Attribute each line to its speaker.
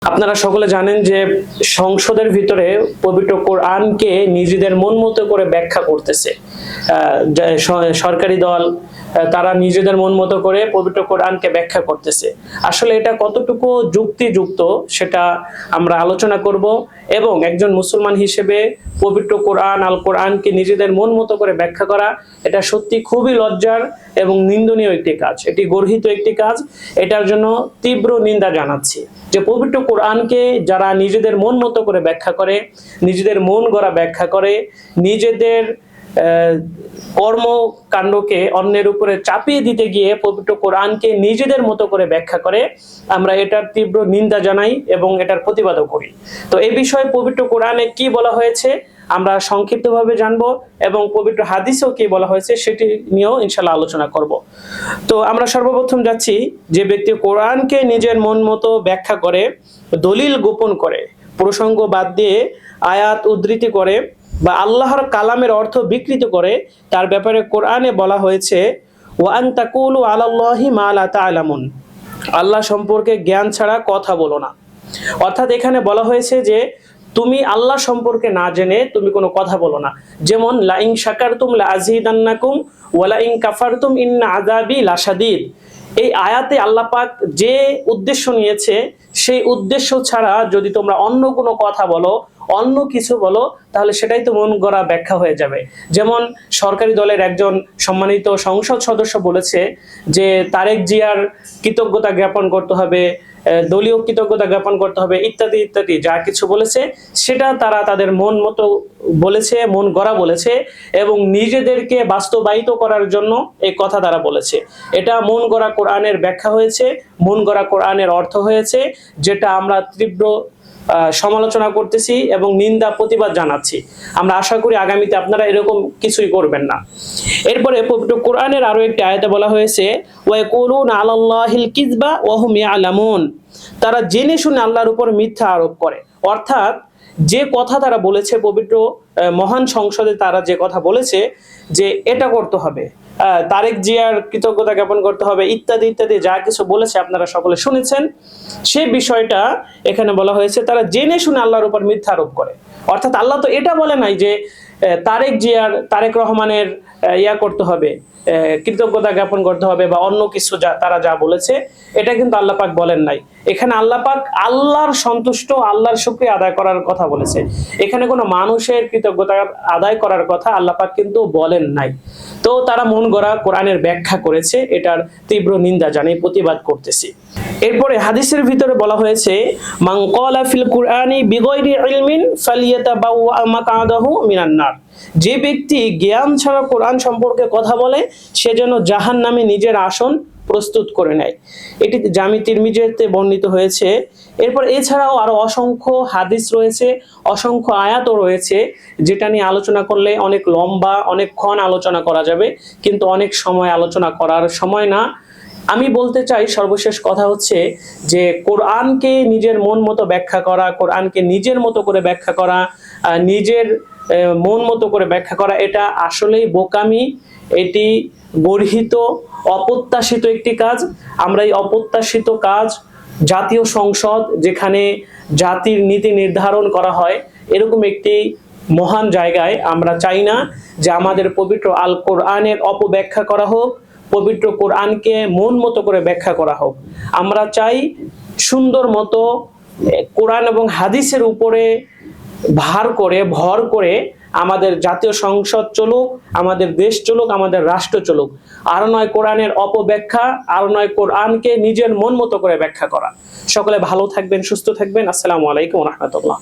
Speaker 1: আপনারা সকলে জানেন যে সংসদের ভিতরে পবিত্র কোরআনকে নিজেদের মন মতো করে ব্যাখ্যা করতেছে সরকারি দল। তারা নিজেদের মন মতো করে পবিত্র কোরআনকে ব্যাখ্যা করতেছে। আসলে এটা কতটুকু যুক্তিযুক্ত সেটা আমরা আলোচনা করব, এবং একজন মুসলমান হিসেবে পবিত্র কোরআন আল কোরআনকে নিজেদের মন মতো করে ব্যাখ্যা করা এটা সত্যি খুবই লজ্জার এবং নিন্দনীয় একটি কাজ, এটি গর্হিত একটি কাজ। এটার জন্য তীব্র নিন্দা জানাচ্ছি যে পবিত্র কোরআনকে যারা নিজেদের মন মতো করে ব্যাখ্যা করে, নিজেদের মন গড়া ব্যাখ্যা করে, নিজেদের কর্মকাণ্ডকে অন্যের উপরে চাপিয়ে দিতে গিয়ে পবিত্র কোরআনকে নিজেদের মতো করে ব্যাখ্যা করে, আমরা এটার তীব্র নিন্দা জানাই এবং এটার প্রতিবাদও করি। তো এই বিষয়ে পবিত্র কোরআনে কি বলা হয়েছে আমরা সংক্ষিপ্তভাবে জানবো, এবং পবিত্র হাদিসেও কি বলা হয়েছে সেটি নিয়েও ইনশাআল্লাহ আলোচনা করব। তো আমরা সর্বপ্রথম যাচ্ছি, যে ব্যক্তি কোরআনকে নিজের মন মতো ব্যাখ্যা করে, দলিল গোপন করে, প্রসঙ্গ বাদ দিয়ে আয়াত উদ্ধৃতি করে বা আল্লাহর কালামের অর্থ বিকৃত করে, তার ব্যাপারে কোরআনে বলা হয়েছে ওয়া আন তাকুলু আলাল্লাহি মা লা তা'লামুন, আল্লাহ সম্পর্কে জ্ঞান ছাড়া কথা বলো না। অর্থাৎ এখানে বলা হয়েছে যে তুমি আল্লাহ সম্পর্কে না জেনে তুমি কোনো কথা বলো না। যেমন লা ইন শাকারতুম লা আযীদান্নাকুম ওয়া লা ইন কাফারতুম ইন্না আযাবি লাশাদীদ। এই আয়াতে আল্লাহ পাক যে উদ্দেশ্য নিয়েছে সেই উদ্দেশ্য ছাড়া যদি তোমরা অন্য কোনো কথা বলো, অন্য কিছু বলো, তাহলে সেটাই তো মন গড়া ব্যাখ্যা হয়ে যাবে। যেমন সরকারি দলের একজন সম্মানিত সংসদ সদস্য বলেছে যে তারেক জিয়ার কৃতজ্ঞতা জ্ঞাপন করতে হবে, দলীয় কৃতজ্ঞতা জ্ঞাপন করতে হবে, ইত্যাদি ইত্যাদি যা কিছু বলেছে সেটা তারা তাদের মন মতো বলেছে, মন গড়া বলেছে, এবং নিজেদেরকে বাস্তবায়িত করার জন্য এই কথা তারা বলেছে। এটা মন গড়া কোরআনের ব্যাখ্যা হয়েছে, মন গড়া কোরআনের অর্থ হয়েছে, যেটা আমরা তীব্র সমালোচনা করতেছি এবং নিন্দা প্রতিবাদ জানাচ্ছি। আমরা আশা করি আগামীতে আপনারা এরকম কিছুই করবেন না। এরপরে পবিত্র কোরআনের আরো একটি আয়াতে বলা হয়েছে ওয়া ইয়াকুলুনা আলাল্লাহিল কিযবা ওয়া হুম ইয়ালামুন, তারা জেনে শুনে আল্লাহর উপর মিথ্যা আরোপ করে। অর্থাৎ যে কথা তারা বলেছে পবিত্র মহান সংসদে, তারা যে কথা বলেছে যে এটা করতে হবে, তারেক জিয়ার কৃতজ্ঞতা জ্ঞাপন করতে হবে, ইত্যাদি ইত্যাদি যা কিছু বলেছে আপনারা সকলে শুনেছেন, সেই বিষয়টা এখানে বলা হয়েছে তারা জেনে শুনে আল্লাহর উপর মিথ্যা আরোপ করে। অর্থাৎ আল্লাহ তো এটা বলে নাই যে তারেক রহমানের ইয়া করতে হবে, কৃতজ্ঞতা জ্ঞাপন করতে হবে বা অন্য কিছু তারা যা বলেছে, এটা কিন্তু আল্লাহ পাক বলেন নাই। এখানে আল্লাহ পাক আল্লাহর সন্তুষ্ট, আল্লাহর শুকরিয়া আদায় করার কথা বলেছে। এখানে কোনো মানুষের কৃতজ্ঞতা আদায় করার কথা আল্লাহ পাক কিন্তু বলেন নাই। তো তারা মন গড়া কোরআনের ব্যাখ্যা করেছে, এটার তীব্র নিন্দা জানাই, প্রতিবাদ করতেছি। এরপরে হাদিসের ভিতরে বলা হয়েছে মান ক্বালা ফিল কুরআনি বিগাইরি ইলমিন ফালিয়াতাবাওয়া মাকআদাহু মিনান নার, যে ব্যক্তি জ্ঞান ছাড়া কোরআন সম্পর্কে কথা বলে সে যেন জাহান্নামে নিজের আসন প্রস্তুত করে নেয়। এটি জামি তিরমিজিতে বর্ণিত হয়েছে। এরপর এছাড়াও আরো অসংখ্য হাদিস রয়েছে, অসংখ্য আয়াতও রয়েছে, যেটা নিয়ে আলোচনা করলে অনেক লম্বা, অনেকক্ষণ আলোচনা করা যাবে, কিন্তু অনেক সময় আলোচনা করার সময় না। আমি বলতে চাই সর্বশেষ কথা হচ্ছে যে কোরআনকে নিজের মন মতো ব্যাখ্যা করা, কোরআনকে নিজের মতো করে ব্যাখ্যা করা, নিজের মন মতো করে ব্যাখ্যা করা, এটা আসলেই বোকামি, এটি গর্হিত, অপ্রত্যাশিত একটি কাজ। আমরা এই অপ্রত্যাশিত কাজ জাতীয় সংসদ, যেখানে জাতির নীতি নির্ধারণ করা হয়, এরকম একটি মহান জায়গায় আমরা চাই না যে আমাদের পবিত্র আল কোরআনের অপব্যাখ্যা করা হোক, পবিত্র কোরআনকে মন মতো করে ব্যাখ্যা করা হোক। আমরা চাই সুন্দর মতো কোরআন এবং হাদিসের উপরে ভর করে আমাদের জাতীয় সংসদ চলুক, আমাদের দেশ চলুক, আমাদের রাষ্ট্র চলুক। আর নয় কোরআনের অপব্যাখ্যা, আর নয় কোরআনকে নিজের মন মতো করে ব্যাখ্যা করা। সকলে ভালো থাকবেন, সুস্থ থাকবেন। আসসালামু আলাইকুম ওয়া রাহমাতুল্লাহ।